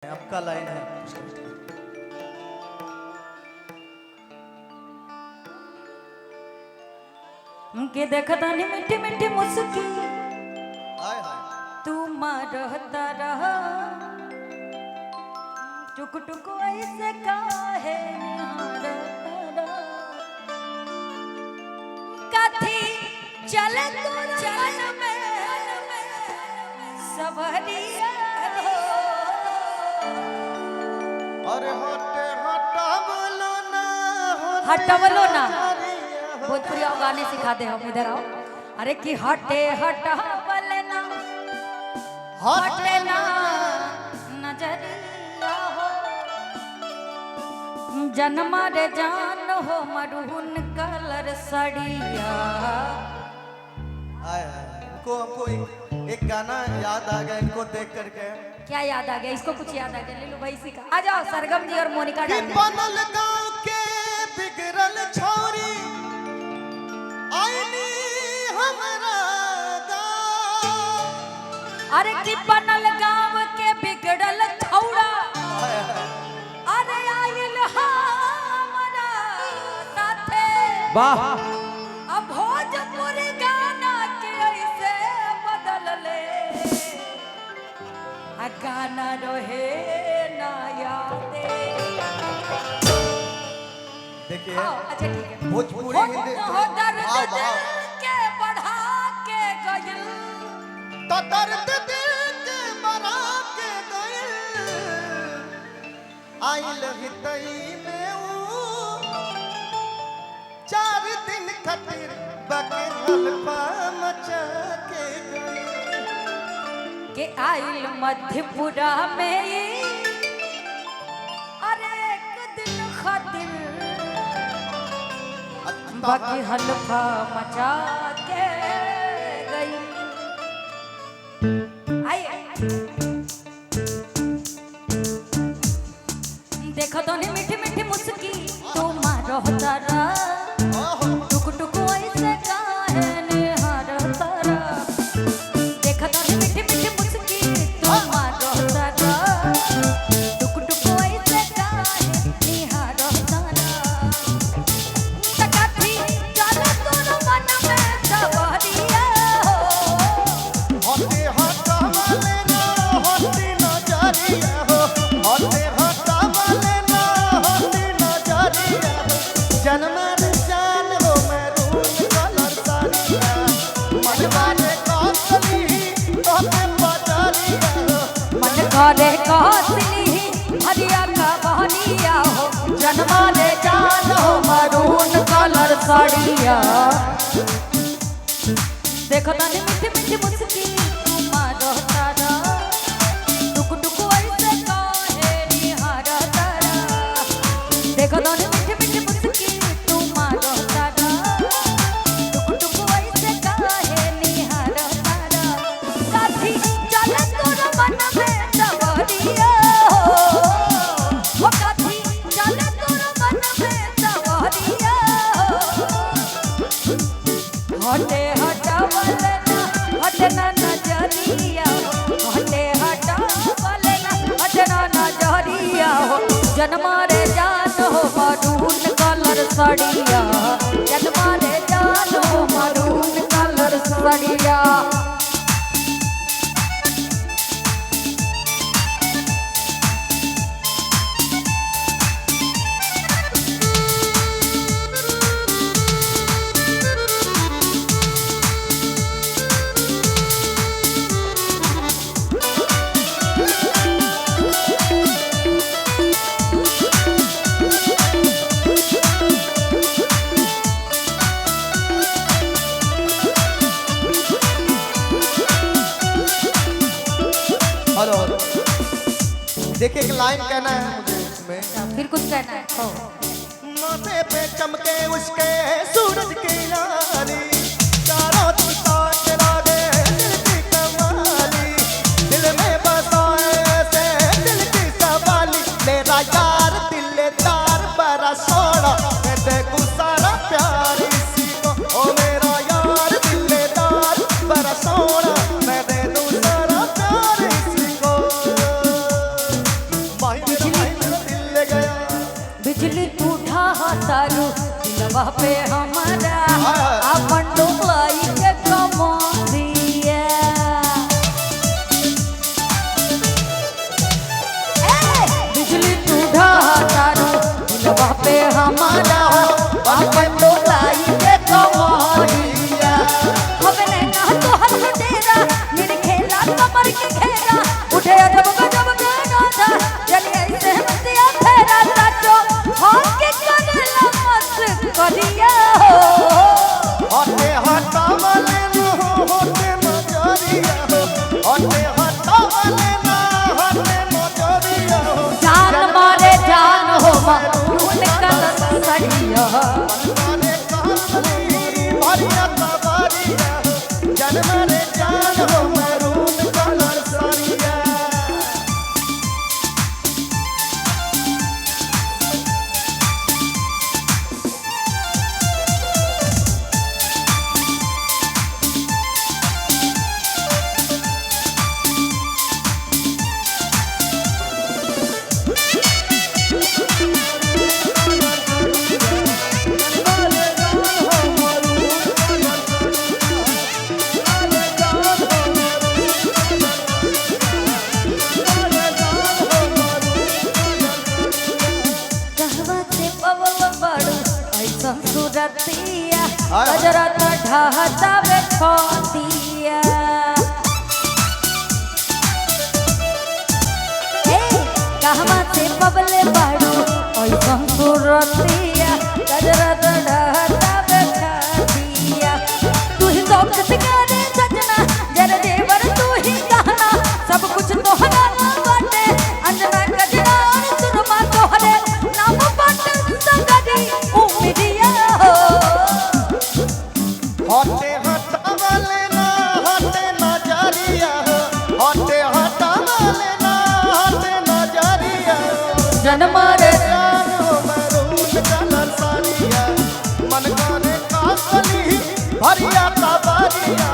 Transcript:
आपका लाइन है। के देखता नहीं मीठी मीठी मुस्की हाय हाय तू मरता रह टुक टुक ऐसे काहे निहारता रह कथी चले तोरा मन में सबरिया हो। अरे हटे हटावलो ना हटावलो ना भोजपुरी आओ गाने सिखाते हम इधर आओ। अरे कि हटे हटावले ना हटे ना नजरिया हो जन्मा रे जान हो मरून कलर सड़िया। हाय हाय हमको एक गाना याद आ गया इनको देख करके। क्या याद आ गया? इसको कुछ याद आ गया? ले लो भाई सिखा। आ जाओ सरगम जी और मोनिका डाल दे। बनल गांव के बिगड़ल छौरी आईनी हमरा गांव। अरे कि बनल गांव के बिगड़ल छौड़ा हाय हाय अरे आइल हमरा साथे वाह अब भोजपुरी गाना के ऐसे बदल ले आ गाना रहे ना यादे। देखिए अच्छा ठीक है। भोजपुरी हिंदी हो दर्द आओ दिल आओ के बढ़ा के गइल तो दर्द दिल के मरा के गइल आइल हितई में ऊ 4 दिन खातिर बकरल मचा के गइल। के आइल मध्यपुरा में ये अरे एक दिन खातिर बाकी हल्फा मचा के गई। आई देखो तो नहीं मीठी मीठी मुस्की तुम रहता रहा टुक टुक ऐसे काहे निहारता रहा। देखो तो नहीं मीठी मीठी मुस्की तुम रहता रहा टुक टुक ऐसे काहे निहारता रहा। तकाथी चल तोर मन में सबरिया हो। होते हटावले ना होती नजरिया हो होते हटावले ना होती नजरिया हो जन्मर जान हो मैरून कलर सारिया मनवाने कासली तोते बजरिया हो मन करे कहतली हरिया का बहनिया हो जन्मा ले जान हो मरून कलर साड़िया। देखो तनी मीठी मीठी मुस्की तुम रहता रहा टुक टुक ऐसे काहे निहारता रहा। देखो तनी मीठी मीठी मुस्की तुम रहता रहा टुक टुक ऐसे काहे निहारता रहा। साथी चल तोर मन में सबरिया हो साथी चल तोर मन में सबरिया हो। हटे हटावले ना हटना नजरिया हो हटे हटावले ना हटना नजरिया हो जन्मा रे जान हो मरून कलर सड़िया जन्मा रे जान हो मरून कलर सड़िया। हेलो हेलो देखिए एक लाइन कहना है मुझे इसमें। फिर कुछ कहना है हो। माथे पे चमके उसके सूरज की लाली चारों दिशा चला दे दिल की कमाली दिल में बसाए ऐसे दिल की सवाली मेरा यार दिलदार बड़ा सोना मैं देखूं सारा प्यार इसी को ओ मेरा यार दिलदार बड़ा सोना मैं दे दूं सारा प्यार इसी को। बिजली तू ढाहतारू दिलवा पे हमारा अपन डोलाई के कमरिया बिजली तू ढाहतारू दिलवा पे हमारा अपन डोलाई के कमरिया हमें नैना तो हर तेरा मेरे खेला कमर के घेरा उठे जब गजब गाना था चलिए ऐसे मतिया फेरा साचो होके करला मत करिया होते हटावले न होते नजरिया होते हटावले न होते नजरिया जान मारे जान हो मरून कलर सड़िया माने काली भरिया तबारिया जन्म रे जान हो मरून कलर सारिया सूरतिया गजरा तो ढाहता वे खोतिया कहवा से पबले बाड़ू ऐसा सूरतिया गजरा तो ढाहता वे खोतिया तू ही शौक सिंगारे सजना जरा देवर तू ही कहना सब कुछ तोहरा बाटे अंजना गजरा और सुरमा तोहरे नाम बाटे संगरी उम्मीदिया होते हटावले न होते नजरिया होते हटावले न होते नजरिया जन्म रे जान हो मरून कलर सारिया मन काने काकली भरिया तबारिया